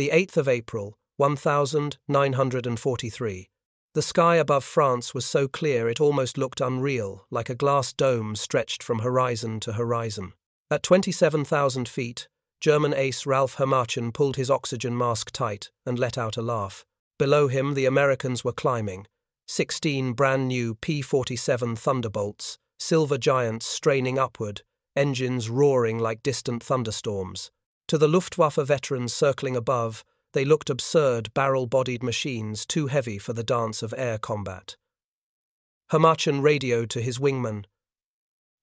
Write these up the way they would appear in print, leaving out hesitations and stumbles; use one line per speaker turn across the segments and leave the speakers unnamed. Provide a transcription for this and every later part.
The 8th of April, 1943. The sky above France was so clear it almost looked unreal, like a glass dome stretched from horizon to horizon. At 27,000 feet, German ace Ralph Herrmann pulled his oxygen mask tight and let out a laugh. Below him, the Americans were climbing. 16 brand-new P-47 Thunderbolts, silver giants straining upward, engines roaring like distant thunderstorms. To the Luftwaffe veterans circling above, they looked absurd barrel-bodied machines too heavy for the dance of air combat. Herrmann radioed to his wingman.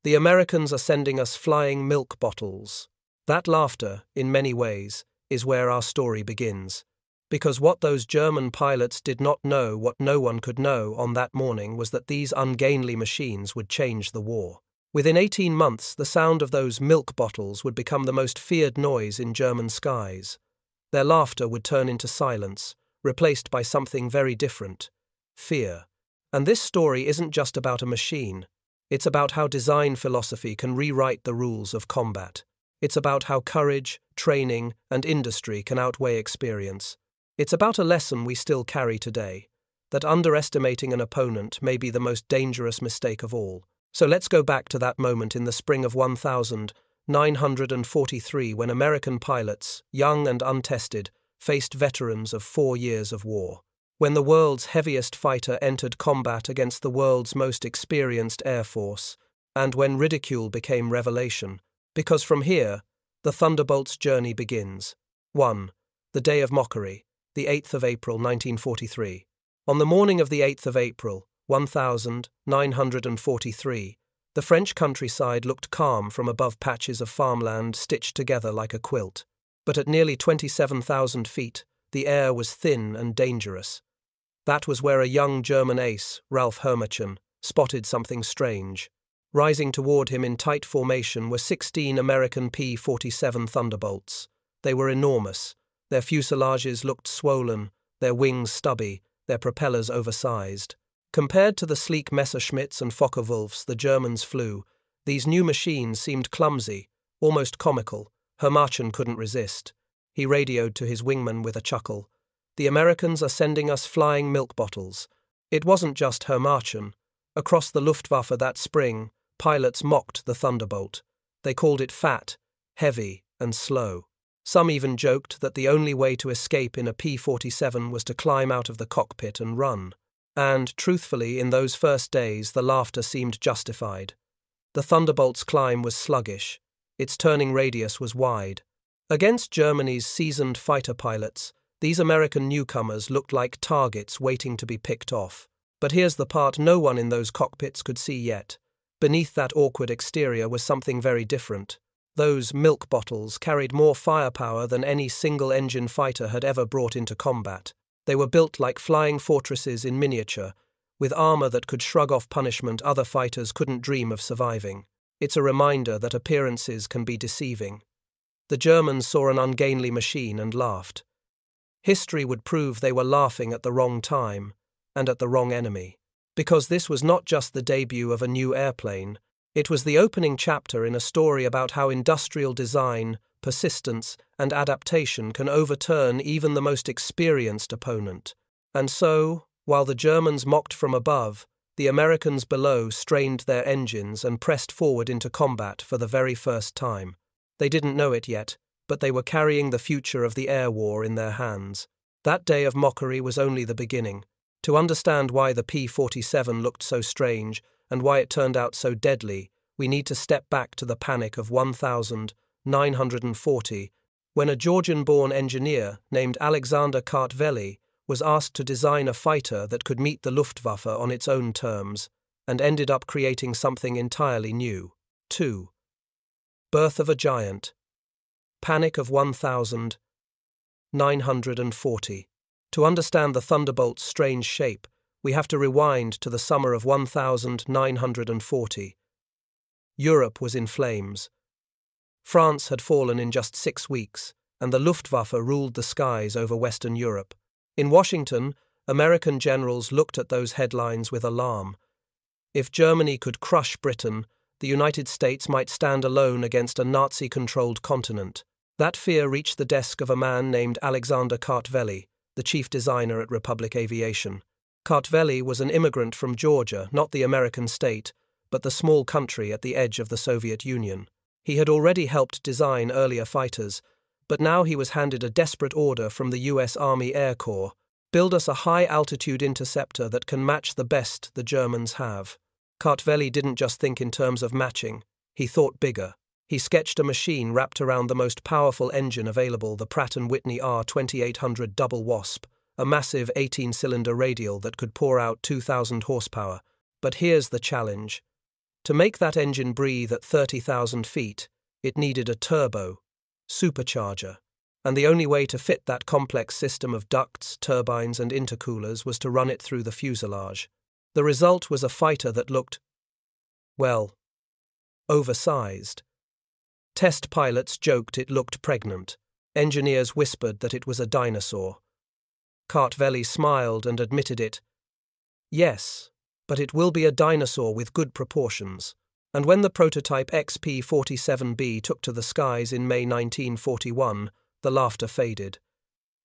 "The Americans are sending us flying milk bottles." That laughter, in many ways, is where our story begins. Because what those German pilots did not know, what no one could know on that morning, was that these ungainly machines would change the war. Within 18 months, the sound of those milk bottles would become the most feared noise in German skies. Their laughter would turn into silence, replaced by something very different: fear. And this story isn't just about a machine. It's about how design philosophy can rewrite the rules of combat. It's about how courage, training, and industry can outweigh experience. It's about a lesson we still carry today, that underestimating an opponent may be the most dangerous mistake of all. So let's go back to that moment in the spring of 1943 when American pilots, young and untested, faced veterans of 4 years of war. When the world's heaviest fighter entered combat against the world's most experienced air force, and when ridicule became revelation. Because from here, the Thunderbolt's journey begins. 1. The day of mockery, the 8th of April 1943. On the morning of the 8th of April, 1943, the French countryside looked calm from above patches of farmland stitched together like a quilt. But at nearly 27,000 feet, the air was thin and dangerous. That was where a young German ace, Ralph Herrmann, spotted something strange. Rising toward him in tight formation were 16 American P-47 Thunderbolts. They were enormous. Their fuselages looked swollen, their wings stubby, their propellers oversized. Compared to the sleek Messerschmitts and Focke-Wulfs the Germans flew, these new machines seemed clumsy, almost comical. Herrmann couldn't resist. He radioed to his wingman with a chuckle. "The Americans are sending us flying milk bottles." It wasn't just Herrmann. Across the Luftwaffe that spring, pilots mocked the Thunderbolt. They called it fat, heavy, and slow. Some even joked that the only way to escape in a P-47 was to climb out of the cockpit and run. And, truthfully, in those first days, the laughter seemed justified. The Thunderbolt's climb was sluggish. Its turning radius was wide. Against Germany's seasoned fighter pilots, these American newcomers looked like targets waiting to be picked off. But here's the part no one in those cockpits could see yet. Beneath that awkward exterior was something very different. Those milk bottles carried more firepower than any single-engine fighter had ever brought into combat. They were built like flying fortresses in miniature, with armor that could shrug off punishment other fighters couldn't dream of surviving. It's a reminder that appearances can be deceiving. The Germans saw an ungainly machine and laughed. History would prove they were laughing at the wrong time and at the wrong enemy. Because this was not just the debut of a new airplane, it was the opening chapter in a story about how industrial design, persistence, and adaptation can overturn even the most experienced opponent. And so, while the Germans mocked from above, the Americans below strained their engines and pressed forward into combat for the very first time. They didn't know it yet, but they were carrying the future of the air war in their hands. That day of mockery was only the beginning. To understand why the P-47 looked so strange and why it turned out so deadly, we need to step back to the panic of 1940, when a Georgian-born engineer named Alexander Kartveli was asked to design a fighter that could meet the Luftwaffe on its own terms, and ended up creating something entirely new. 2. Birth of a Giant. Panic of 1940. To understand the Thunderbolt's strange shape, we have to rewind to the summer of 1940. Europe was in flames. France had fallen in just 6 weeks, and the Luftwaffe ruled the skies over Western Europe. In Washington, American generals looked at those headlines with alarm. If Germany could crush Britain, the United States might stand alone against a Nazi-controlled continent. That fear reached the desk of a man named Alexander Kartveli, the chief designer at Republic Aviation. Kartveli was an immigrant from Georgia, not the American state, but the small country at the edge of the Soviet Union. He had already helped design earlier fighters, but now he was handed a desperate order from the U.S. Army Air Corps: build us a high-altitude interceptor that can match the best the Germans have. Kartveli didn't just think in terms of matching, he thought bigger. He sketched a machine wrapped around the most powerful engine available, the Pratt & Whitney R2800 Double Wasp, a massive 18-cylinder radial that could pour out 2,000 horsepower. But here's the challenge. To make that engine breathe at 30,000 feet, it needed a turbo, supercharger, and the only way to fit that complex system of ducts, turbines, and intercoolers was to run it through the fuselage. The result was a fighter that looked, well, oversized. Test pilots joked it looked pregnant. Engineers whispered that it was a dinosaur. Kartveli smiled and admitted it. Yes, but it will be a dinosaur with good proportions. And when the prototype XP-47B took to the skies in May 1941, the laughter faded.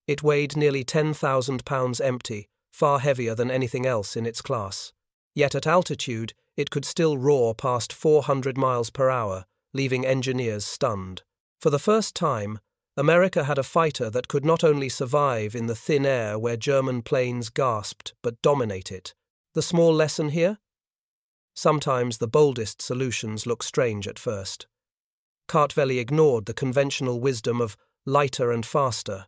It weighed nearly 10,000 pounds empty, far heavier than anything else in its class. Yet at altitude, it could still roar past 400 miles per hour, leaving engineers stunned. For the first time, America had a fighter that could not only survive in the thin air where German planes gasped, but dominate it. The small lesson here? Sometimes the boldest solutions look strange at first. Kartveli ignored the conventional wisdom of lighter and faster,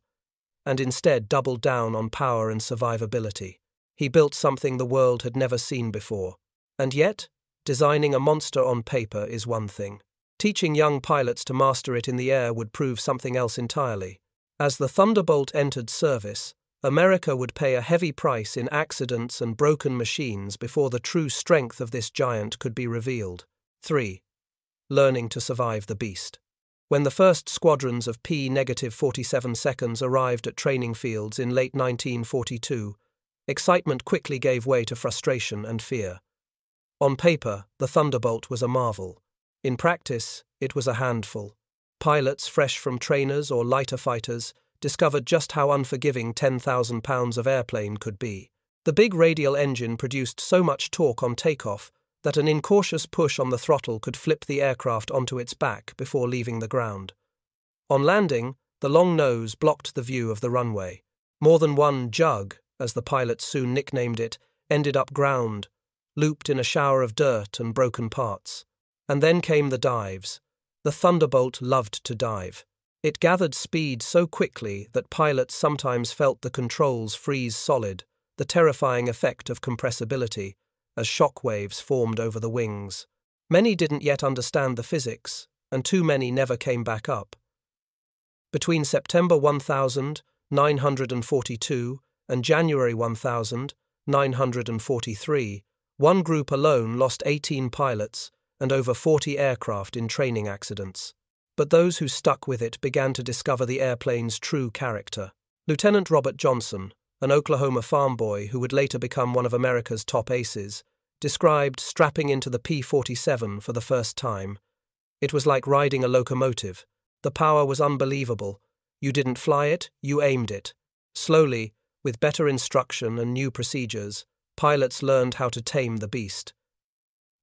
and instead doubled down on power and survivability. He built something the world had never seen before. And yet, designing a monster on paper is one thing. Teaching young pilots to master it in the air would prove something else entirely. As the Thunderbolt entered service, America would pay a heavy price in accidents and broken machines before the true strength of this giant could be revealed. 3. Learning to survive the beast. When the first squadrons of P-47 seconds arrived at training fields in late 1942, excitement quickly gave way to frustration and fear. On paper, the Thunderbolt was a marvel. In practice, it was a handful. Pilots fresh from trainers or lighter fighters discovered just how unforgiving 10,000 pounds of airplane could be. The big radial engine produced so much torque on takeoff that an incautious push on the throttle could flip the aircraft onto its back before leaving the ground. On landing, the long nose blocked the view of the runway. More than one jug, as the pilots soon nicknamed it, ended up ground, looped in a shower of dirt and broken parts. And then came the dives. The Thunderbolt loved to dive. It gathered speed so quickly that pilots sometimes felt the controls freeze solid, the terrifying effect of compressibility, as shock waves formed over the wings. Many didn't yet understand the physics, and too many never came back up. Between September 1942 and January 1943, one group alone lost 18 pilots and over 40 aircraft in training accidents. But those who stuck with it began to discover the airplane's true character. Lieutenant Robert Johnson, an Oklahoma farm boy who would later become one of America's top aces, described strapping into the P-47 for the first time. It was like riding a locomotive. The power was unbelievable. You didn't fly it, you aimed it. Slowly, with better instruction and new procedures, pilots learned how to tame the beast.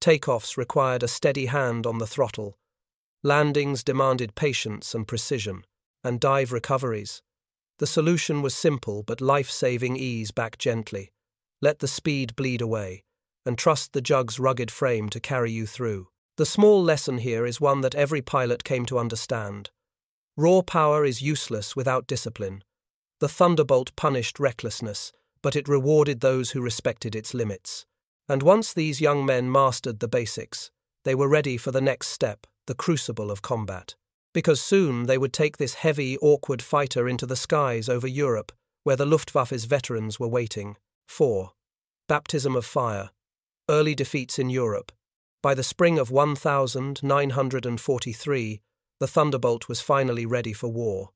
Takeoffs required a steady hand on the throttle. Landings demanded patience and precision, and dive recoveries. The solution was simple but life-saving: ease back gently. Let the speed bleed away, and trust the jug's rugged frame to carry you through. The small lesson here is one that every pilot came to understand. Raw power is useless without discipline. The Thunderbolt punished recklessness, but it rewarded those who respected its limits. And once these young men mastered the basics, they were ready for the next step, the crucible of combat. Because soon they would take this heavy, awkward fighter into the skies over Europe, where the Luftwaffe's veterans were waiting. 4. Baptism of fire. Early defeats in Europe. By the spring of 1943, the Thunderbolt was finally ready for war.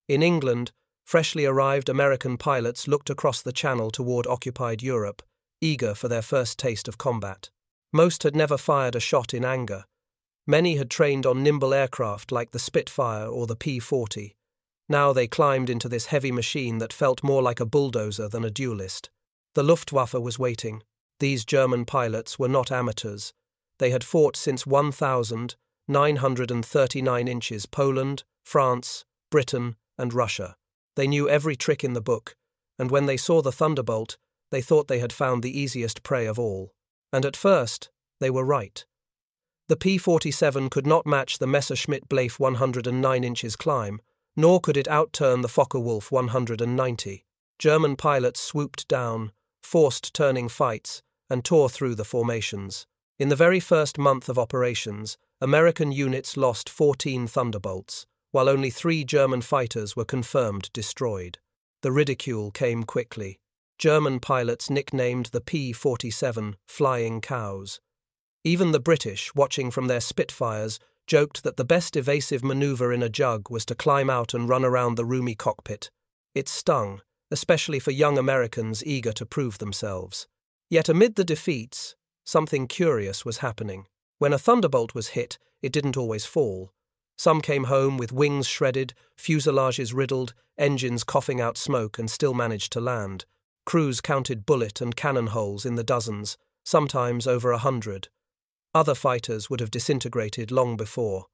In England, freshly arrived American pilots looked across the Channel toward occupied Europe, eager for their first taste of combat. Most had never fired a shot in anger. Many had trained on nimble aircraft like the Spitfire or the P-40. Now they climbed into this heavy machine that felt more like a bulldozer than a duelist. The Luftwaffe was waiting. These German pilots were not amateurs. They had fought since 1,939 inches Poland, France, Britain, and Russia. They knew every trick in the book, and when they saw the Thunderbolt, they thought they had found the easiest prey of all. And at first, they were right. The P-47 could not match the Messerschmitt Blythe 109 inches climb, nor could it outturn the Focke-Wulf 190. German pilots swooped down, forced turning fights, and tore through the formations. In the very first month of operations, American units lost 14 Thunderbolts, while only 3 German fighters were confirmed destroyed. The ridicule came quickly. German pilots nicknamed the P-47 Flying Cows. Even the British, watching from their Spitfires, joked that the best evasive maneuver in a jug was to climb out and run around the roomy cockpit. It stung, especially for young Americans eager to prove themselves. Yet amid the defeats, something curious was happening. When a Thunderbolt was hit, it didn't always fall. Some came home with wings shredded, fuselages riddled, engines coughing out smoke and still managed to land. Crews counted bullet and cannon holes in the dozens, sometimes over 100. Other fighters would have disintegrated long before.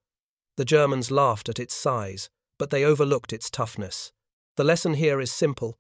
The Germans laughed at its size, but they overlooked its toughness. The lesson here is simple.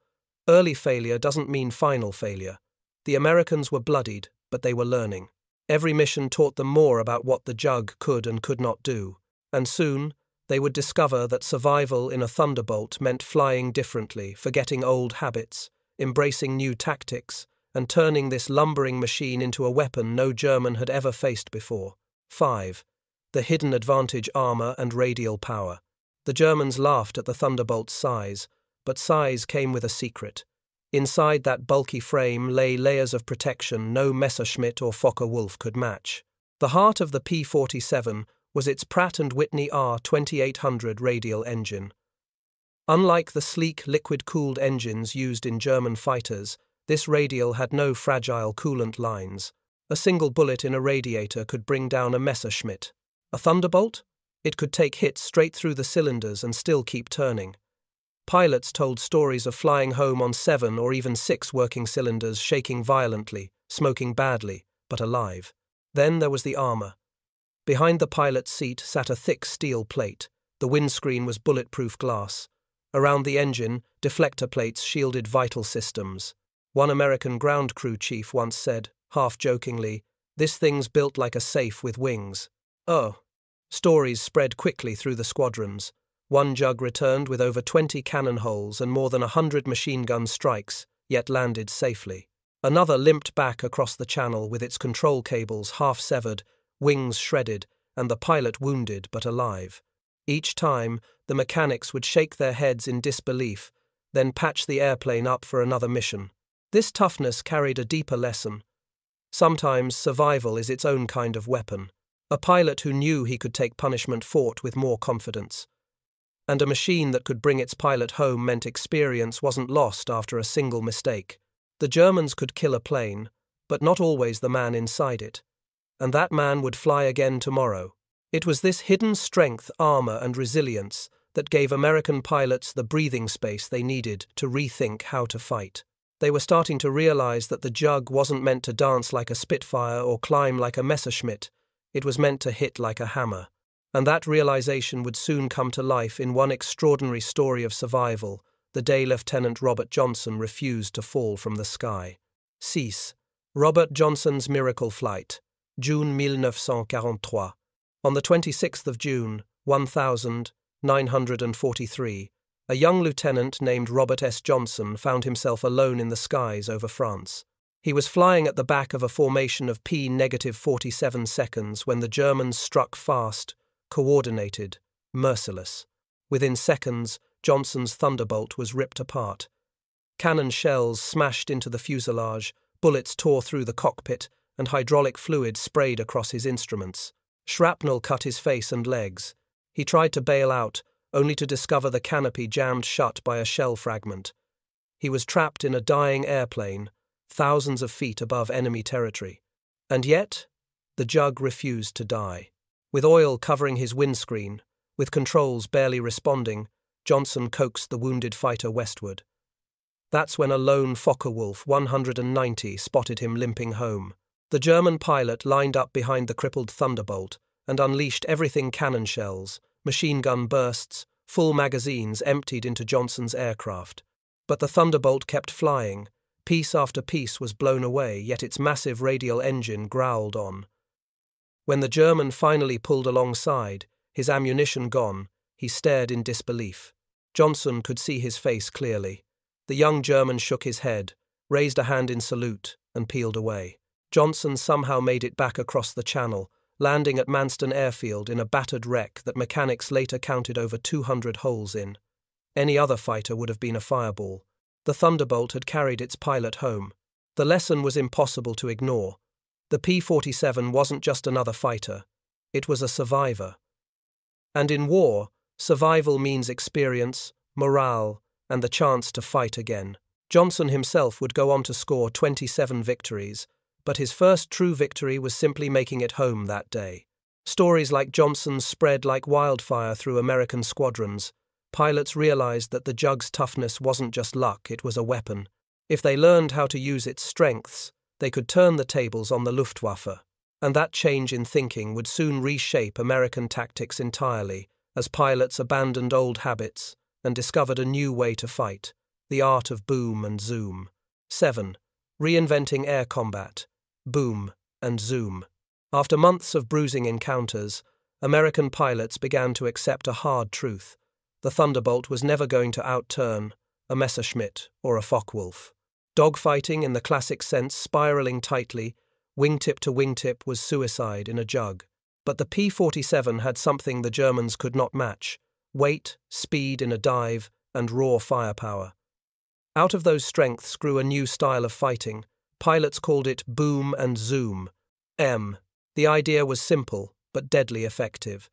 Early failure doesn't mean final failure. The Americans were bloodied, but they were learning. Every mission taught them more about what the jug could and could not do, and soon they would discover that survival in a Thunderbolt meant flying differently, forgetting old habits, embracing new tactics, and turning this lumbering machine into a weapon no German had ever faced before. 5. The hidden advantage: armor and radial power. The Germans laughed at the Thunderbolt's size, but size came with a secret. Inside that bulky frame lay layers of protection no Messerschmitt or Focke-Wulf could match. The heart of the P-47 was its Pratt & Whitney R2800 radial engine. Unlike the sleek liquid-cooled engines used in German fighters, this radial had no fragile coolant lines. A single bullet in a radiator could bring down a Messerschmitt. A Thunderbolt? It could take hits straight through the cylinders and still keep turning. Pilots told stories of flying home on 7 or even 6 working cylinders, shaking violently, smoking badly, but alive. Then there was the armor. Behind the pilot's seat sat a thick steel plate. The windscreen was bulletproof glass. Around the engine, deflector plates shielded vital systems. One American ground crew chief once said, half-jokingly, "This thing's built like a safe with wings." Oh. Stories spread quickly through the squadrons. One jug returned with over 20 cannon holes and more than 100 machine gun strikes, yet landed safely. Another limped back across the channel with its control cables half-severed, wings shredded, and the pilot wounded but alive. Each time, the mechanics would shake their heads in disbelief, then patch the airplane up for another mission. This toughness carried a deeper lesson. Sometimes survival is its own kind of weapon. A pilot who knew he could take punishment fought with more confidence. And a machine that could bring its pilot home meant experience wasn't lost after a single mistake. The Germans could kill a plane, but not always the man inside it. And that man would fly again tomorrow. It was this hidden strength, armor, and resilience that gave American pilots the breathing space they needed to rethink how to fight. They were starting to realize that the jug wasn't meant to dance like a Spitfire or climb like a Messerschmitt. It was meant to hit like a hammer. And that realization would soon come to life in one extraordinary story of survival, the day Lieutenant Robert Johnson refused to fall from the sky. 6. Robert Johnson's Miracle Flight, June 1943. On the 26th of June, 1943, a young lieutenant named Robert S. Johnson found himself alone in the skies over France. He was flying at the back of a formation of P-47 seconds when the Germans struck fast, coordinated, merciless. Within seconds, Johnson's Thunderbolt was ripped apart. Cannon shells smashed into the fuselage, bullets tore through the cockpit, and hydraulic fluid sprayed across his instruments. Shrapnel cut his face and legs. He tried to bail out, only to discover the canopy jammed shut by a shell fragment. He was trapped in a dying airplane, thousands of feet above enemy territory. And yet, the jug refused to die. With oil covering his windscreen, with controls barely responding, Johnson coaxed the wounded fighter westward. That's when a lone Focke-Wulf 190 spotted him limping home. The German pilot lined up behind the crippled Thunderbolt and unleashed everything cannon shells, machine gun bursts, full magazines emptied into Johnson's aircraft. But the Thunderbolt kept flying. Piece after piece was blown away, yet its massive radial engine growled on. When the German finally pulled alongside, his ammunition gone, he stared in disbelief. Johnson could see his face clearly. The young German shook his head, raised a hand in salute, and peeled away. Johnson somehow made it back across the channel, landing at Manston Airfield in a battered wreck that mechanics later counted over 200 holes in. Any other fighter would have been a fireball. The Thunderbolt had carried its pilot home. The lesson was impossible to ignore. The P-47 wasn't just another fighter. It was a survivor. And in war, survival means experience, morale, and the chance to fight again. Johnson himself would go on to score 27 victories, but his first true victory was simply making it home that day. Stories like Johnson's spread like wildfire through American squadrons. Pilots realized that the Jug's toughness wasn't just luck, it was a weapon. If they learned how to use its strengths, they could turn the tables on the Luftwaffe. And that change in thinking would soon reshape American tactics entirely, as pilots abandoned old habits and discovered a new way to fight, the art of boom and zoom. 7. Reinventing air combat. Boom and zoom. After months of bruising encounters, American pilots began to accept a hard truth. The Thunderbolt was never going to outturn a Messerschmitt or a Focke-Wulf. Dogfighting in the classic sense, spiraling tightly, wingtip to wingtip, was suicide in a Jug. But the P-47 had something the Germans could not match: weight, speed in a dive, and raw firepower. Out of those strengths grew a new style of fighting. Pilots called it boom and zoom. The idea was simple, but deadly effective.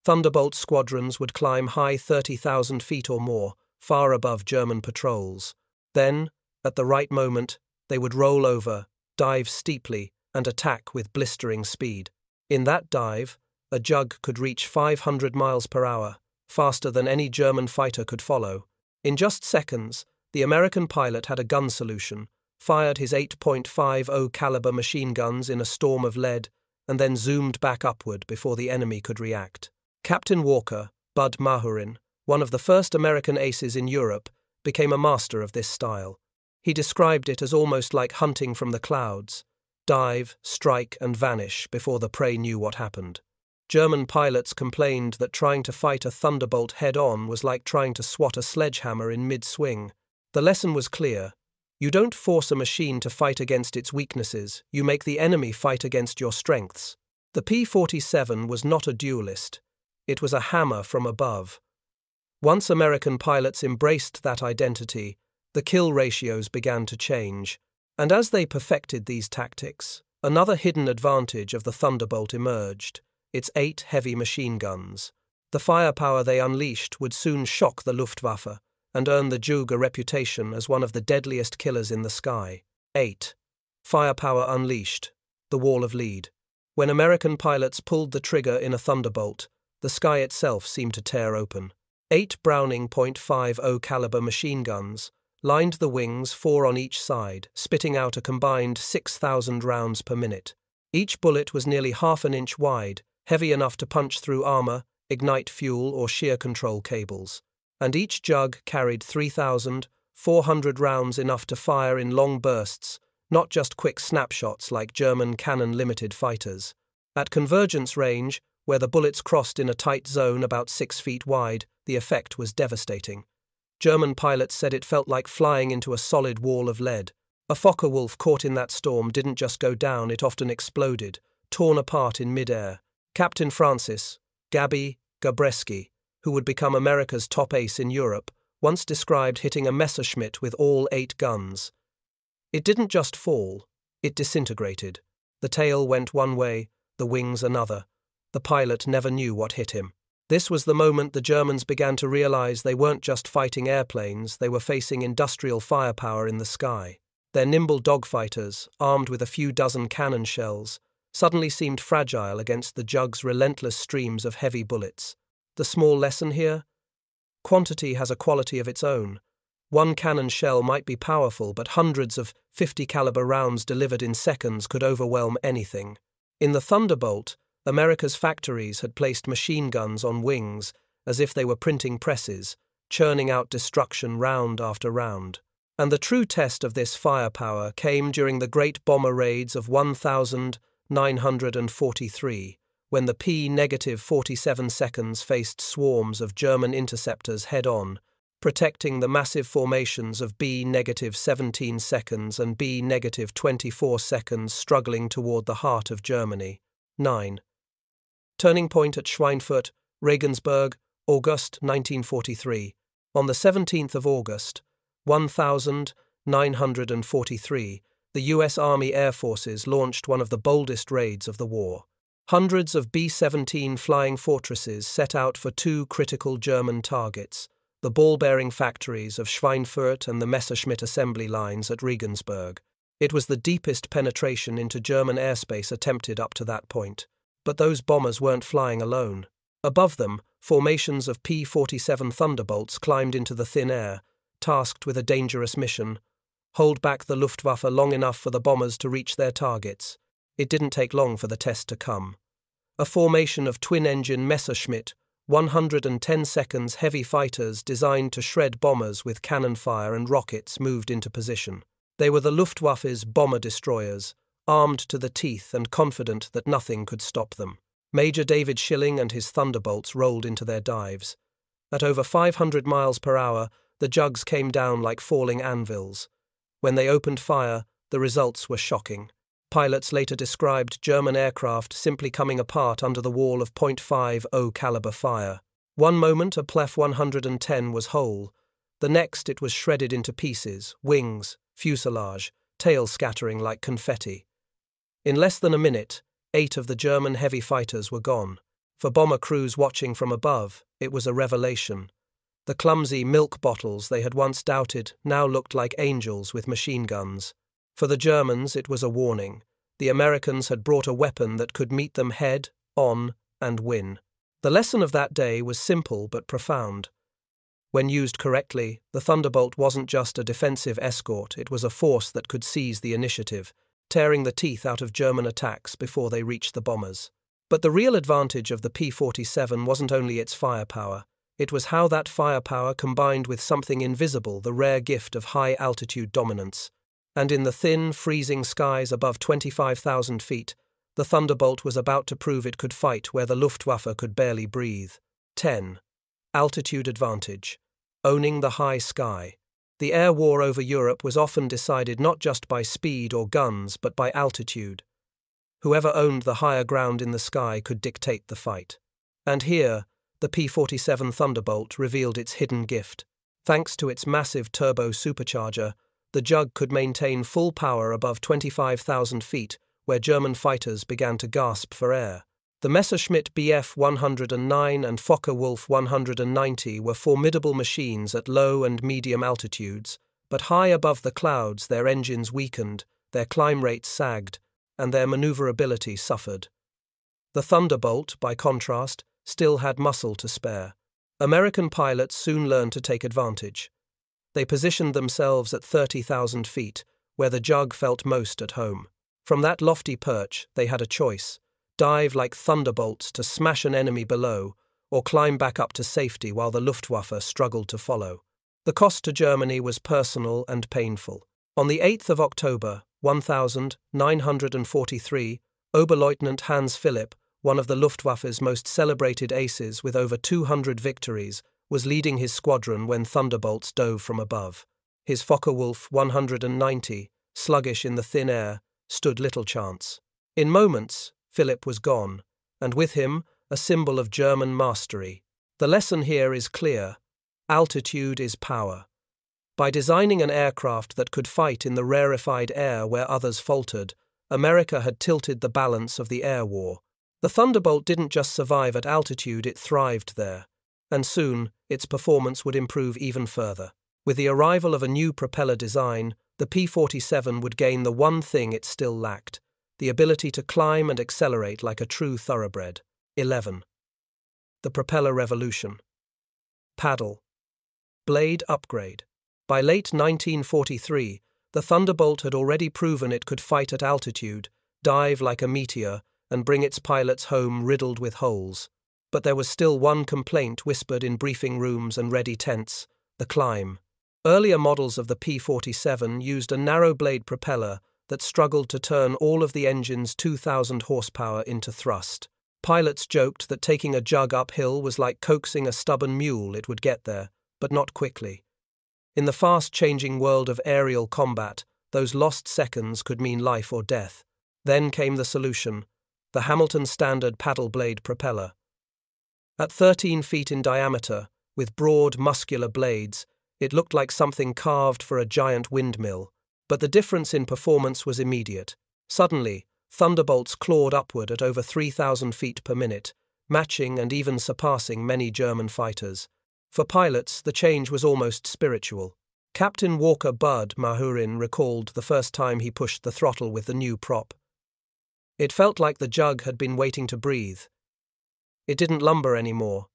Thunderbolt squadrons would climb high 30,000 feet or more, far above German patrols. Then, at the right moment, they would roll over, dive steeply, and attack with blistering speed. In that dive, a Jug could reach 500 miles per hour, faster than any German fighter could follow. In just seconds, the American pilot had a gun solution, fired his 8.50 caliber machine guns in a storm of lead, and then zoomed back upward before the enemy could react. Captain Walker, Bud Mahurin, one of the first American aces in Europe, became a master of this style. He described it as almost like hunting from the clouds: dive, strike, and vanish before the prey knew what happened. German pilots complained that trying to fight a Thunderbolt head-on was like trying to swat a sledgehammer in mid-swing. The lesson was clear. You don't force a machine to fight against its weaknesses, you make the enemy fight against your strengths. The P-47 was not a duelist. It was a hammer from above. Once American pilots embraced that identity, the kill ratios began to change. And as they perfected these tactics, another hidden advantage of the Thunderbolt emerged: its 8 heavy machine guns. The firepower they unleashed would soon shock the Luftwaffe and earn the Jug a reputation as one of the deadliest killers in the sky. 8. Firepower unleashed. The wall of lead. When American pilots pulled the trigger in a Thunderbolt, the sky itself seemed to tear open. 8 Browning .50 caliber machine guns lined the wings, 4 on each side, spitting out a combined 6,000 rounds per minute. Each bullet was nearly half an inch wide, heavy enough to punch through armor, ignite fuel, or shear control cables. And each Jug carried 3,400 rounds, enough to fire in long bursts, not just quick snapshots like German cannon limited fighters. At convergence range, where the bullets crossed in a tight zone about 6 feet wide, the effect was devastating. German pilots said it felt like flying into a solid wall of lead. A Focke-Wulf caught in that storm didn't just go down, it often exploded, torn apart in midair. Captain Francis Gabi Gabreski, who would become America's top ace in Europe, once described hitting a Messerschmitt with all 8 guns. It didn't just fall, it disintegrated. The tail went one way, the wings another. The pilot never knew what hit him. This was the moment the Germans began to realize they weren't just fighting airplanes, they were facing industrial firepower in the sky. Their nimble dogfighters, armed with a few dozen cannon shells, suddenly seemed fragile against the Jug's relentless streams of heavy bullets. The small lesson here? Quantity has a quality of its own. One cannon shell might be powerful, but hundreds of 50 caliber rounds delivered in seconds could overwhelm anything. In the Thunderbolt, America's factories had placed machine guns on wings as if they were printing presses, churning out destruction round after round. And the true test of this firepower came during the great bomber raids of 1943, when the P-47 seconds faced swarms of German interceptors head-on, protecting the massive formations of B-17 seconds and B-24 seconds struggling toward the heart of Germany. 9. Turning point at Schweinfurt, Regensburg, August 1943. On the 17th of August, 1943, the U.S. Army Air Forces launched one of the boldest raids of the war. Hundreds of B-17 flying fortresses set out for two critical German targets, the ball-bearing factories of Schweinfurt and the Messerschmitt assembly lines at Regensburg. It was the deepest penetration into German airspace attempted up to that point. But those bombers weren't flying alone. Above them, formations of P-47 Thunderbolts climbed into the thin air, tasked with a dangerous mission: hold back the Luftwaffe long enough for the bombers to reach their targets. It didn't take long for the test to come. A formation of twin-engine Messerschmitt 110 seconds heavy fighters designed to shred bombers with cannon fire and rockets moved into position. They were the Luftwaffe's bomber destroyers, armed to the teeth and confident that nothing could stop them. Major David Schilling and his Thunderbolts rolled into their dives. At over 500 miles per hour, the Jugs came down like falling anvils. When they opened fire, the results were shocking. Pilots later described German aircraft simply coming apart under the wall of .50 caliber fire. One moment a Plef 110 was whole. The next it was shredded into pieces, wings, fuselage, tail scattering like confetti. In less than a minute, 8 of the German heavy fighters were gone. For bomber crews watching from above, it was a revelation. The clumsy milk bottles they had once doubted now looked like angels with machine guns. For the Germans, it was a warning. The Americans had brought a weapon that could meet them head on and win. The lesson of that day was simple but profound. When used correctly, the Thunderbolt wasn't just a defensive escort, it was a force that could seize the initiative, tearing the teeth out of German attacks before they reached the bombers. But the real advantage of the P-47 wasn't only its firepower. It was how that firepower combined with something invisible, the rare gift of high-altitude dominance. And in the thin, freezing skies above 25,000 feet, the Thunderbolt was about to prove it could fight where the Luftwaffe could barely breathe. 10. Altitude advantage. Owning the high sky. The air war over Europe was often decided not just by speed or guns, but by altitude. Whoever owned the higher ground in the sky could dictate the fight. And here, the P-47 Thunderbolt revealed its hidden gift. Thanks to its massive turbo supercharger, the Jug could maintain full power above 25,000 feet, where German fighters began to gasp for air. The Messerschmitt Bf 109 and Focke-Wulf 190 were formidable machines at low and medium altitudes, but high above the clouds their engines weakened, their climb rates sagged, and their maneuverability suffered. The Thunderbolt, by contrast, still had muscle to spare. American pilots soon learned to take advantage. They positioned themselves at 30,000 feet, where the Jug felt most at home. From that lofty perch, they had a choice: dive like thunderbolts to smash an enemy below, or climb back up to safety while the Luftwaffe struggled to follow. The cost to Germany was personal and painful. On the 8th of October, 1943, Oberleutnant Hans Philipp, one of the Luftwaffe's most celebrated aces with over 200 victories, was leading his squadron when Thunderbolts dove from above. His Focke-Wulf 190, sluggish in the thin air, stood little chance. In moments, Philipp was gone, and with him, a symbol of German mastery. The lesson here is clear: altitude is power. By designing an aircraft that could fight in the rarefied air where others faltered, America had tilted the balance of the air war. The Thunderbolt didn't just survive at altitude, it thrived there. And soon, its performance would improve even further. With the arrival of a new propeller design, the P-47 would gain the one thing it still lacked: the ability to climb and accelerate like a true thoroughbred. 11. The propeller revolution. Paddle. Blade upgrade. By late 1943, the Thunderbolt had already proven it could fight at altitude, dive like a meteor, and bring its pilots home riddled with holes. But there was still one complaint whispered in briefing rooms and ready tents: the climb. Earlier models of the P-47 used a narrow blade propeller that struggled to turn all of the engine's 2,000 horsepower into thrust. Pilots joked that taking a jug uphill was like coaxing a stubborn mule. It would get there, but not quickly. In the fast-changing world of aerial combat, those lost seconds could mean life or death. Then came the solution: the Hamilton Standard paddle blade propeller. At 13 feet in diameter, with broad, muscular blades, it looked like something carved for a giant windmill. But the difference in performance was immediate. Suddenly, Thunderbolts clawed upward at over 3,000 feet per minute, matching and even surpassing many German fighters. For pilots, the change was almost spiritual. Captain Walker Bud Mahurin recalled the first time he pushed the throttle with the new prop. It felt like the jug had been waiting to breathe. It didn't lumber anymore.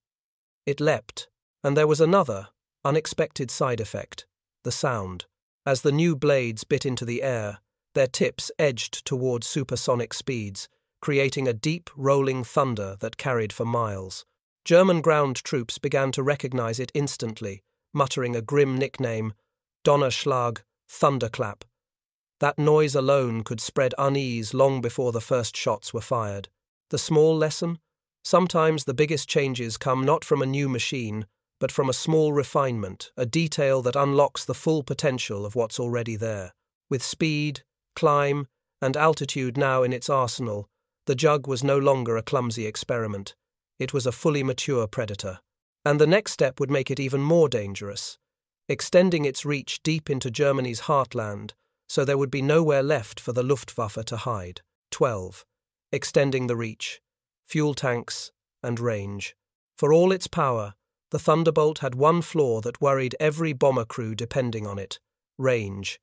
It leapt, and there was another, unexpected side effect: the sound. As the new blades bit into the air, their tips edged toward supersonic speeds, creating a deep, rolling thunder that carried for miles. German ground troops began to recognize it instantly, muttering a grim nickname: Donnerschlag, thunderclap. That noise alone could spread unease long before the first shots were fired. The small lesson? Sometimes the biggest changes come not from a new machine, but from a small refinement, a detail that unlocks the full potential of what's already there. With speed, climb, and altitude now in its arsenal, the jug was no longer a clumsy experiment. It was a fully mature predator. And the next step would make it even more dangerous, extending its reach deep into Germany's heartland, so there would be nowhere left for the Luftwaffe to hide. 12. Extending the reach, fuel tanks, and range. For all its power, the Thunderbolt had one flaw that worried every bomber crew depending on it: range.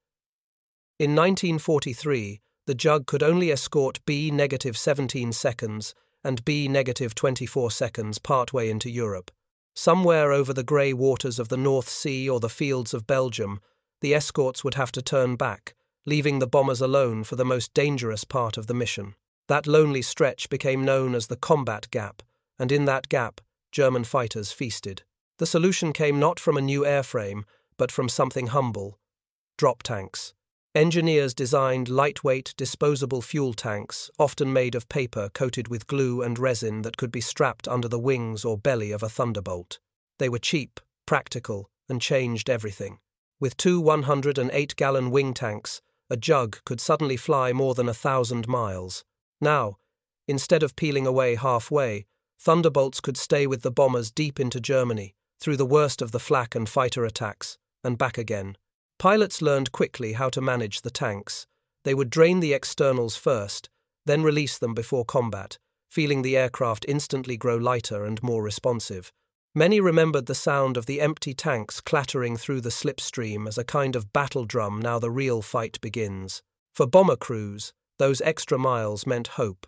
In 1943, the jug could only escort B-17 seconds and B-24 seconds partway into Europe. Somewhere over the grey waters of the North Sea or the fields of Belgium, the escorts would have to turn back, leaving the bombers alone for the most dangerous part of the mission. That lonely stretch became known as the combat gap, and in that gap, German fighters feasted. The solution came not from a new airframe, but from something humble: drop tanks. Engineers designed lightweight, disposable fuel tanks, often made of paper coated with glue and resin that could be strapped under the wings or belly of a Thunderbolt. They were cheap, practical, and changed everything. With two 108-gallon wing tanks, a jug could suddenly fly more than 1,000 miles. Now, instead of peeling away halfway, Thunderbolts could stay with the bombers deep into Germany, through the worst of the flak and fighter attacks, and back again. Pilots learned quickly how to manage the tanks. They would drain the externals first, then release them before combat, feeling the aircraft instantly grow lighter and more responsive. Many remembered the sound of the empty tanks clattering through the slipstream as a kind of battle drum. Now the real fight begins. For bomber crews, those extra miles meant hope.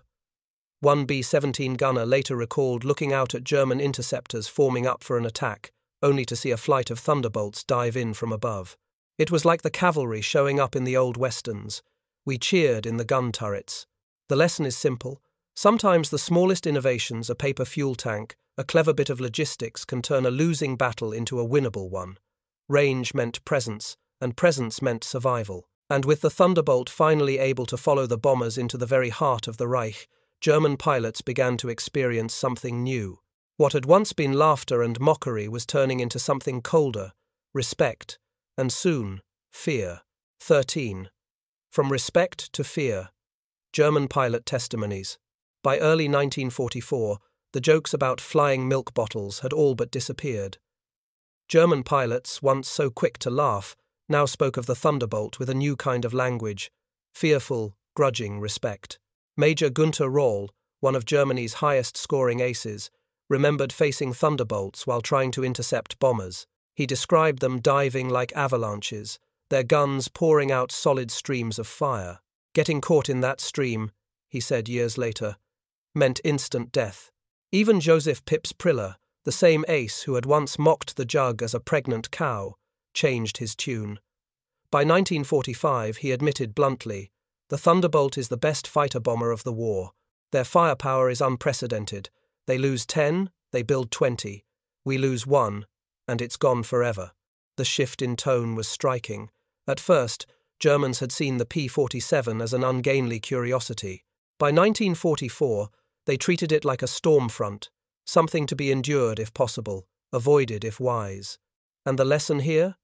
One B-17 gunner later recalled looking out at German interceptors forming up for an attack, only to see a flight of Thunderbolts dive in from above. It was like the cavalry showing up in the old westerns. We cheered in the gun turrets. The lesson is simple. Sometimes the smallest innovations, a paper fuel tank, a clever bit of logistics, can turn a losing battle into a winnable one. Range meant presence, and presence meant survival. And with the Thunderbolt finally able to follow the bombers into the very heart of the Reich, German pilots began to experience something new. What had once been laughter and mockery was turning into something colder: respect, and soon, fear. 13. From respect to fear. German pilot testimonies. By early 1944, the jokes about flying milk bottles had all but disappeared. German pilots, once so quick to laugh, now spoke of the Thunderbolt with a new kind of language: fearful, grudging respect. Major Günther Rohl, one of Germany's highest-scoring aces, remembered facing Thunderbolts while trying to intercept bombers. He described them diving like avalanches, their guns pouring out solid streams of fire. Getting caught in that stream he said years later, meant instant death. Even Joseph Pips Priller, the same ace who had once mocked the Jug as a pregnant cow, changed his tune. By 1945, he admitted bluntly, "The Thunderbolt is the best fighter bomber of the war. Their firepower is unprecedented. They lose 10, they build 20. We lose 1, and it's gone forever." The shift in tone was striking. At first, Germans had seen the P-47 as an ungainly curiosity. By 1944, they treated it like a storm front, something to be endured if possible, avoided if wise. And the lesson here?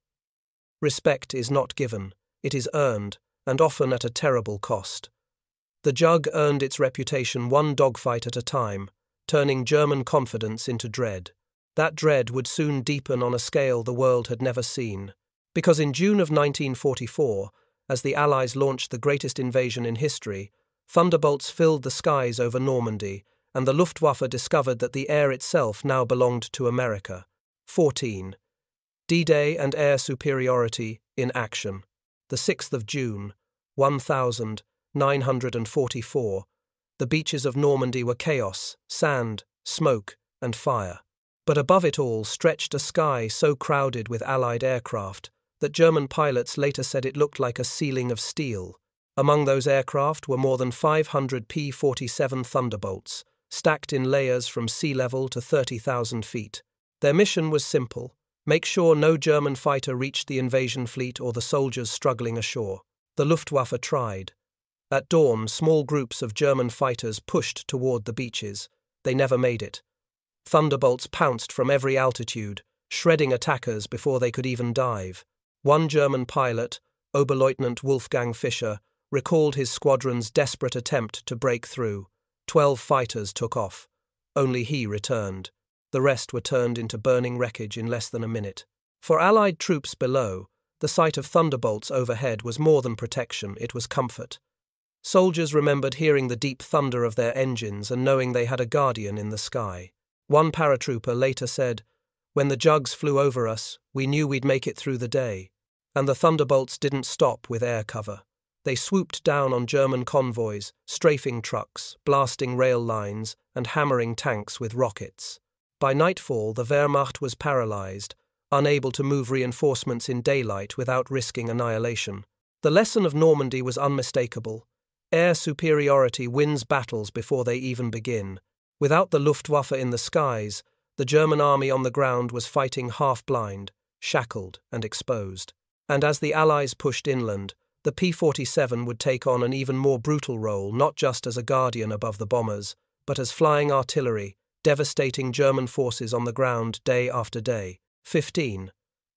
Respect is not given, it is earned, and often at a terrible cost. The Jug earned its reputation one dogfight at a time, turning German confidence into dread. That dread would soon deepen on a scale the world had never seen. Because in June of 1944, as the Allies launched the greatest invasion in history, Thunderbolts filled the skies over Normandy, and the Luftwaffe discovered that the air itself now belonged to America. 14. D-Day and air superiority in action. The 6th of June, 1944, the beaches of Normandy were chaos, sand, smoke, and fire. But above it all stretched a sky so crowded with Allied aircraft that German pilots later said it looked like a ceiling of steel. Among those aircraft were more than 500 P-47 Thunderbolts, stacked in layers from sea level to 30,000 feet. Their mission was simple: make sure no German fighter reached the invasion fleet or the soldiers struggling ashore. The Luftwaffe tried. At dawn, small groups of German fighters pushed toward the beaches. They never made it. Thunderbolts pounced from every altitude, shredding attackers before they could even dive. One German pilot, Oberleutnant Wolfgang Fischer, recalled his squadron's desperate attempt to break through. 12 fighters took off. Only he returned. The rest were turned into burning wreckage in less than a minute. For Allied troops below, the sight of Thunderbolts overhead was more than protection, it was comfort. Soldiers remembered hearing the deep thunder of their engines and knowing they had a guardian in the sky. One paratrooper later said, "When the Jugs flew over us, we knew we'd make it through the day." And the Thunderbolts didn't stop with air cover. They swooped down on German convoys, strafing trucks, blasting rail lines, and hammering tanks with rockets. By nightfall, the Wehrmacht was paralyzed, unable to move reinforcements in daylight without risking annihilation. The lesson of Normandy was unmistakable. Air superiority wins battles before they even begin. Without the Luftwaffe in the skies, the German army on the ground was fighting half-blind, shackled and exposed. And as the Allies pushed inland, the P-47 would take on an even more brutal role, not just as a guardian above the bombers, but as flying artillery, devastating German forces on the ground day after day. 15.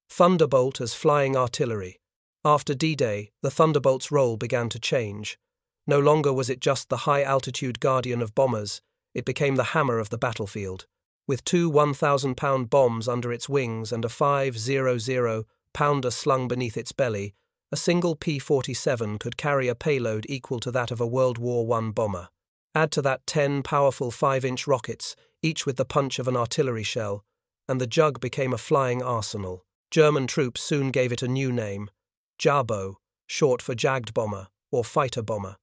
Thunderbolt as flying artillery. After D-Day, the Thunderbolt's role began to change. No longer was it just the high-altitude guardian of bombers, it became the hammer of the battlefield. With 2 1,000-pound bombs under its wings and a 500-pounder slung beneath its belly, a single P-47 could carry a payload equal to that of a World War I bomber. Add to that 10 powerful 5-inch rockets, each with the punch of an artillery shell, and the Jug became a flying arsenal. German troops soon gave it a new name, Jabo, short for Jagdbomber or fighter bomber.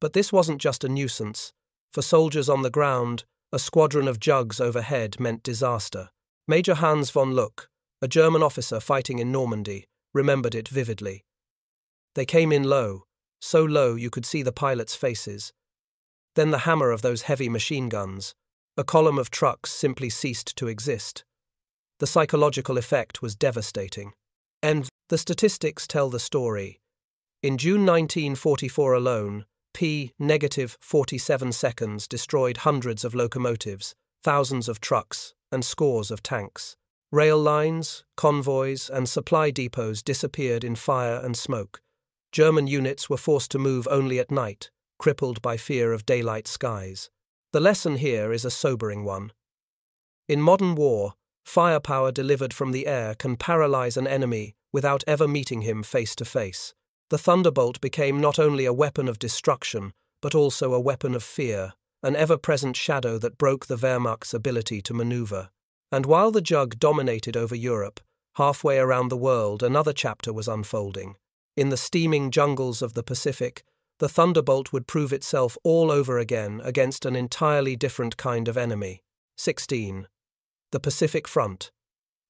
But this wasn't just a nuisance. For soldiers on the ground, a squadron of Jugs overhead meant disaster. Major Hans von Luck, a German officer fighting in Normandy, remembered it vividly. They came in low, so low you could see the pilots' faces. Then the hammer of those heavy machine guns. A column of trucks simply ceased to exist. The psychological effect was devastating. And the statistics tell the story. In June 1944 alone, P-47 seconds destroyed hundreds of locomotives, thousands of trucks, and scores of tanks. Rail lines, convoys, and supply depots disappeared in fire and smoke. German units were forced to move only at night, crippled by fear of daylight skies. The lesson here is a sobering one. In modern war, firepower delivered from the air can paralyze an enemy without ever meeting him face to face. The Thunderbolt became not only a weapon of destruction, but also a weapon of fear, an ever-present shadow that broke the Wehrmacht's ability to maneuver. And while the Jug dominated over Europe, halfway around the world another chapter was unfolding. In the steaming jungles of the Pacific, the Thunderbolt would prove itself all over again against an entirely different kind of enemy. 16. The Pacific Front.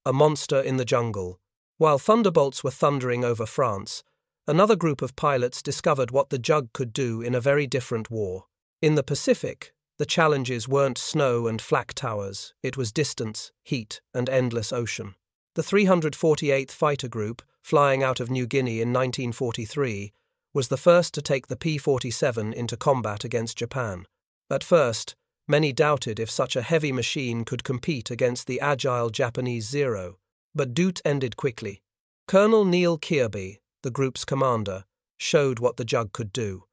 A monster in the jungle. While Thunderbolts were thundering over France, another group of pilots discovered what the Jug could do in a very different war. In the Pacific, the challenges weren't snow and flak towers, it was distance, heat, and endless ocean. The 348th Fighter Group, flying out of New Guinea in 1943, was the first to take the P-47 into combat against Japan. At first, many doubted if such a heavy machine could compete against the agile Japanese Zero, but doubt ended quickly. Colonel Neil Kirby, the group's commander, showed what the Jug could do.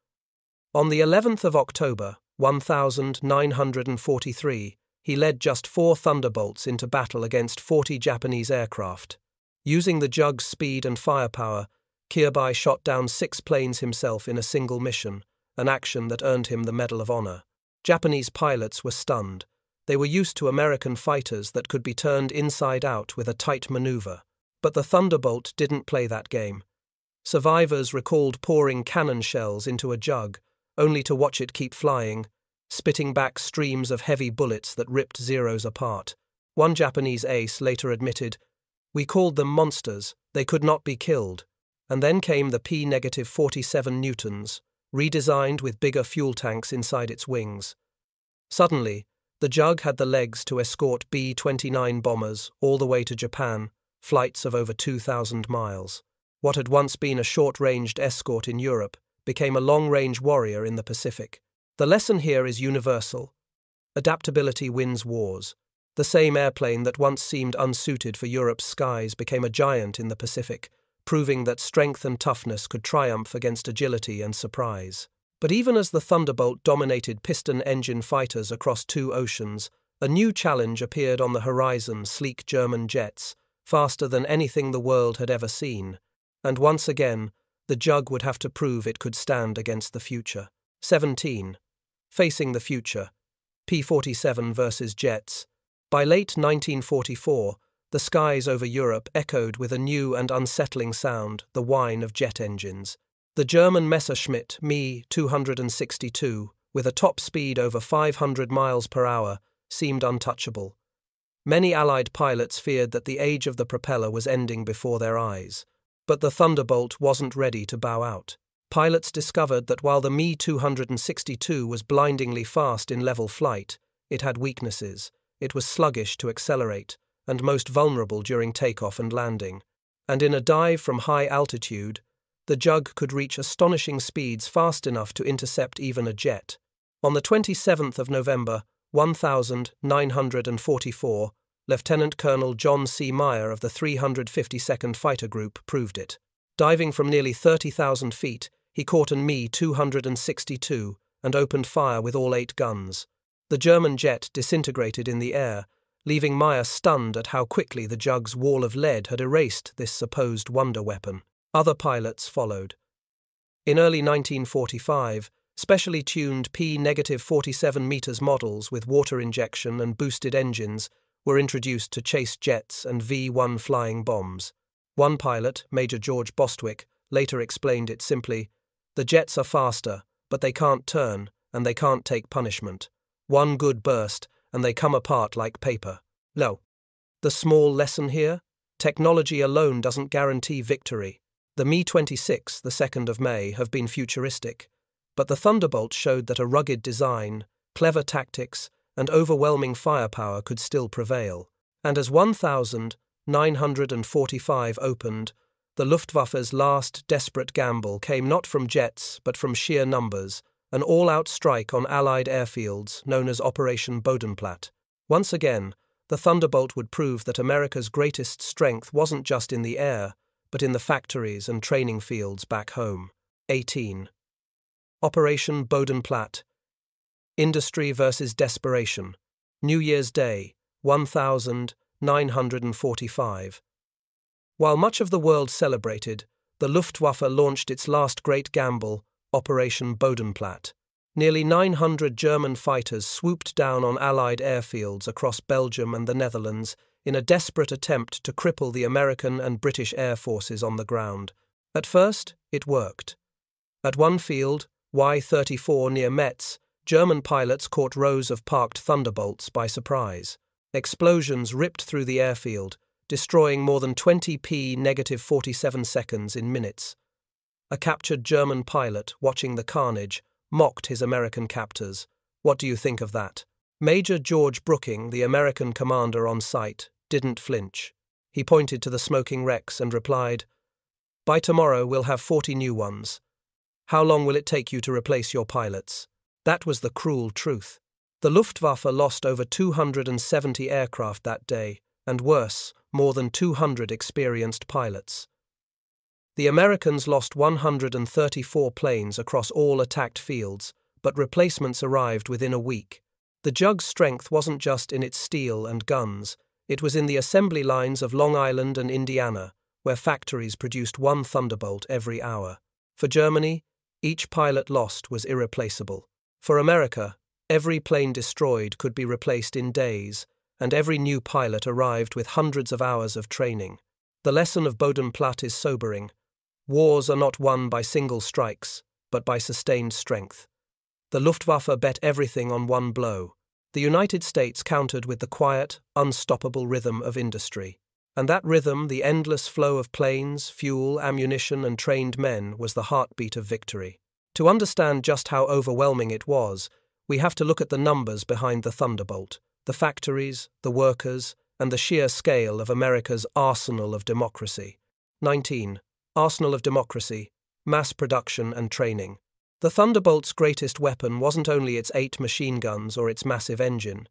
On the 11th of October, 1943, he led just 4 Thunderbolts into battle against 40 Japanese aircraft. Using the Jug's speed and firepower, Kirby shot down 6 planes himself in a single mission, an action that earned him the Medal of Honor. Japanese pilots were stunned. They were used to American fighters that could be turned inside out with a tight maneuver. But the Thunderbolt didn't play that game. Survivors recalled pouring cannon shells into a Jug, only to watch it keep flying, spitting back streams of heavy bullets that ripped Zeros apart. One Japanese ace later admitted, "We called them monsters, they could not be killed." And then came the P-47 Newtons, redesigned with bigger fuel tanks inside its wings. Suddenly, the Jug had the legs to escort B-29 bombers all the way to Japan, flights of over 2,000 miles. What had once been a short-ranged escort in Europe became a long-range warrior in the Pacific. The lesson here is universal. Adaptability wins wars. The same airplane that once seemed unsuited for Europe's skies became a giant in the Pacific, proving that strength and toughness could triumph against agility and surprise. But even as the Thunderbolt dominated piston-engine fighters across 2 oceans, a new challenge appeared on the horizon: sleek German jets, faster than anything the world had ever seen. And once again, the Jug would have to prove it could stand against the future. 17. Facing the future. P-47 versus jets. By late 1944, the skies over Europe echoed with a new and unsettling sound, the whine of jet engines. The German Messerschmitt Me 262, with a top speed over 500 miles per hour, seemed untouchable. Many Allied pilots feared that the age of the propeller was ending before their eyes. But the Thunderbolt wasn't ready to bow out. Pilots discovered that while the Me 262 was blindingly fast in level flight, it had weaknesses. It was sluggish to accelerate, and most vulnerable during takeoff and landing. And in a dive from high altitude, the Jug could reach astonishing speeds fast enough to intercept even a jet. On the 27th of November, 1944, Lieutenant Colonel John C. Meyer of the 352nd Fighter Group proved it. Diving from nearly 30,000 feet, he caught an Me 262 and opened fire with all 8 guns. The German jet disintegrated in the air, leaving Meyer stunned at how quickly the Jug's wall of lead had erased this supposed wonder weapon. Other pilots followed. In early 1945, specially tuned P-47 meters models with water injection and boosted engines were introduced to chase jets and V-1 flying bombs. One pilot, Major George Bostwick, later explained it simply: "The jets are faster, but they can't turn, and they can't take punishment. One good burst, and they come apart like paper." No. The small lesson here? Technology alone doesn't guarantee victory. The Mi-26, the 2nd of May, have been futuristic, but the Thunderbolt showed that a rugged design, clever tactics, and overwhelming firepower could still prevail. And as 1945 opened, the Luftwaffe's last desperate gamble came not from jets but from sheer numbers, an all-out strike on Allied airfields known as Operation Bodenplatte. Once again, the Thunderbolt would prove that America's greatest strength wasn't just in the air, but in the factories and training fields back home. 18. Operation Bodenplatte. Industry versus desperation. New Year's Day, 1945. While much of the world celebrated, the Luftwaffe launched its last great gamble, Operation Bodenplatte. Nearly 900 German fighters swooped down on Allied airfields across Belgium and the Netherlands in a desperate attempt to cripple the American and British air forces on the ground. At first, it worked. At one field, WWII near Metz, German pilots caught rows of parked Thunderbolts by surprise. Explosions ripped through the airfield, destroying more than 20 P-47 seconds in minutes. A captured German pilot, watching the carnage, mocked his American captors. "What do you think of that?" Major George Brooking, the American commander on site, didn't flinch. He pointed to the smoking wrecks and replied, "By tomorrow we'll have 40 new ones. How long will it take you to replace your pilots?" That was the cruel truth. The Luftwaffe lost over 270 aircraft that day, and worse, more than 200 experienced pilots. The Americans lost 134 planes across all attacked fields, but replacements arrived within a week. The Jug's strength wasn't just in its steel and guns, it was in the assembly lines of Long Island and Indiana, where factories produced one Thunderbolt every hour. For Germany, each pilot lost was irreplaceable. For America, every plane destroyed could be replaced in days, and every new pilot arrived with hundreds of hours of training. The lesson of Bodenplatte is sobering. Wars are not won by single strikes, but by sustained strength. The Luftwaffe bet everything on one blow. The United States countered with the quiet, unstoppable rhythm of industry. And that rhythm, the endless flow of planes, fuel, ammunition, and trained men, was the heartbeat of victory. To understand just how overwhelming it was, we have to look at the numbers behind the Thunderbolt, the factories, the workers, and the sheer scale of America's arsenal of democracy. 19. Arsenal of democracy, mass production and training. The Thunderbolt's greatest weapon wasn't only its 8 machine guns or its massive engine.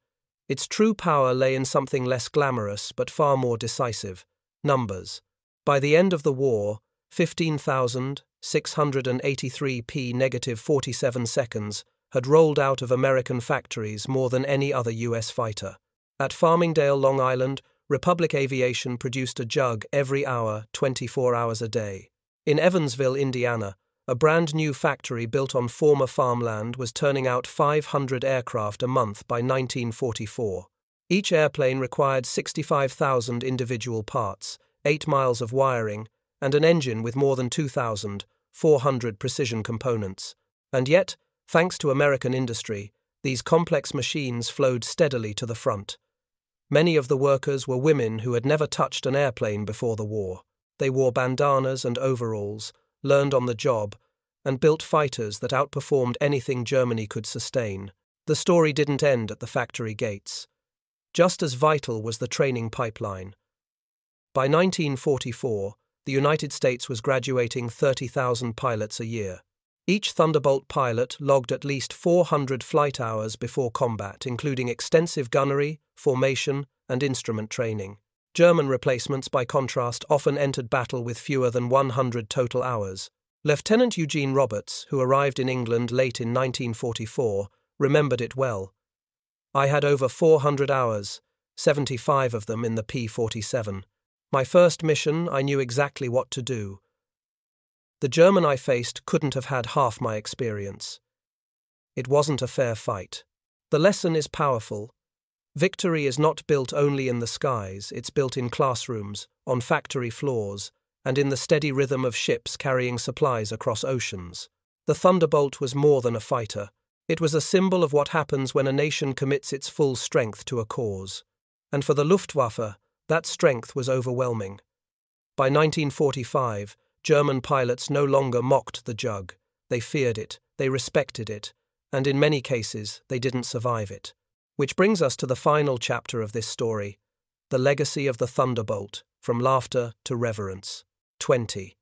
Its true power lay in something less glamorous but far more decisive: numbers. By the end of the war, 15,683 P-47 seconds had rolled out of American factories more than any other U.S. fighter. At Farmingdale, Long Island, Republic Aviation produced a Jug every hour, 24 hours a day. In Evansville, Indiana, a brand new factory built on former farmland was turning out 500 aircraft a month by 1944. Each airplane required 65,000 individual parts, 8 miles of wiring, and an engine with more than 2,400 precision components. And yet, thanks to American industry, these complex machines flowed steadily to the front. Many of the workers were women who had never touched an airplane before the war. They wore bandanas and overalls, learned on the job, and built fighters that outperformed anything Germany could sustain. The story didn't end at the factory gates. Just as vital was the training pipeline. By 1944, the United States was graduating 30,000 pilots a year. Each Thunderbolt pilot logged at least 400 flight hours before combat, including extensive gunnery, formation, and instrument training. German replacements, by contrast, often entered battle with fewer than 100 total hours. Lieutenant Eugene Roberts, who arrived in England late in 1944, remembered it well. "I had over 400 hours, 75 of them in the P-47. My first mission, I knew exactly what to do. The German I faced couldn't have had half my experience. It wasn't a fair fight." The lesson is powerful. Victory is not built only in the skies, it's built in classrooms, on factory floors, and in the steady rhythm of ships carrying supplies across oceans. The Thunderbolt was more than a fighter. It was a symbol of what happens when a nation commits its full strength to a cause. And for the Luftwaffe, that strength was overwhelming. By 1945, German pilots no longer mocked the Jug. They feared it, they respected it, and in many cases, they didn't survive it. Which brings us to the final chapter of this story, the legacy of the Thunderbolt, from laughter to reverence. 20.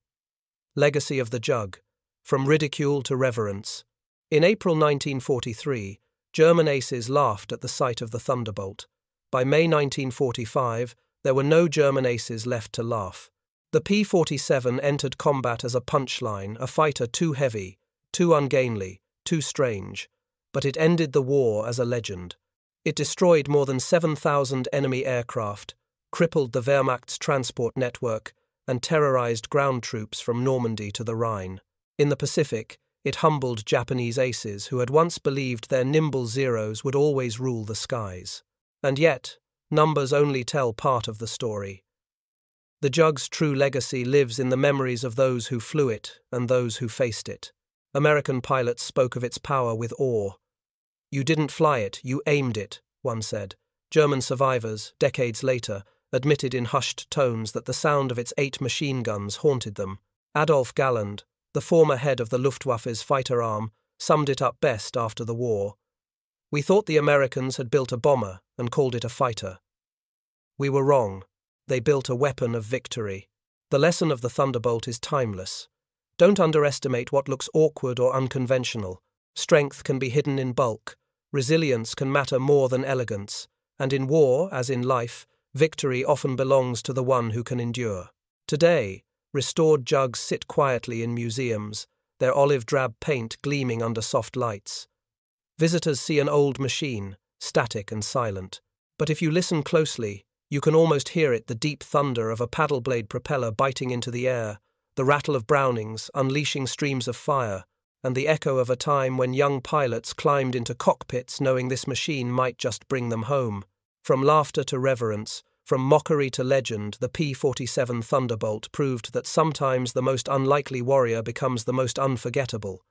Legacy of the Jug, from ridicule to reverence. In April 1943, German aces laughed at the sight of the Thunderbolt. By May 1945, there were no German aces left to laugh. The P-47 entered combat as a punchline, a fighter too heavy, too ungainly, too strange, but it ended the war as a legend. It destroyed more than 7,000 enemy aircraft, crippled the Wehrmacht's transport network, and terrorized ground troops from Normandy to the Rhine. In the Pacific, it humbled Japanese aces who had once believed their nimble Zeros would always rule the skies. And yet, numbers only tell part of the story. The Jug's true legacy lives in the memories of those who flew it and those who faced it. American pilots spoke of its power with awe. "You didn't fly it, you aimed it," one said. German survivors, decades later, admitted in hushed tones that the sound of its 8 machine guns haunted them. Adolf Galland, the former head of the Luftwaffe's fighter arm, summed it up best after the war. "We thought the Americans had built a bomber and called it a fighter. We were wrong. They built a weapon of victory." The lesson of the Thunderbolt is timeless. Don't underestimate what looks awkward or unconventional. Strength can be hidden in bulk. Resilience can matter more than elegance. And in war, as in life, victory often belongs to the one who can endure. Today, restored jugs sit quietly in museums, their olive-drab paint gleaming under soft lights. Visitors see an old machine, static and silent. But if you listen closely, you can almost hear it, the deep thunder of a paddle blade propeller biting into the air, the rattle of Brownings unleashing streams of fire, and the echo of a time when young pilots climbed into cockpits knowing this machine might just bring them home. From laughter to reverence, from mockery to legend, the P-47 Thunderbolt proved that sometimes the most unlikely warrior becomes the most unforgettable.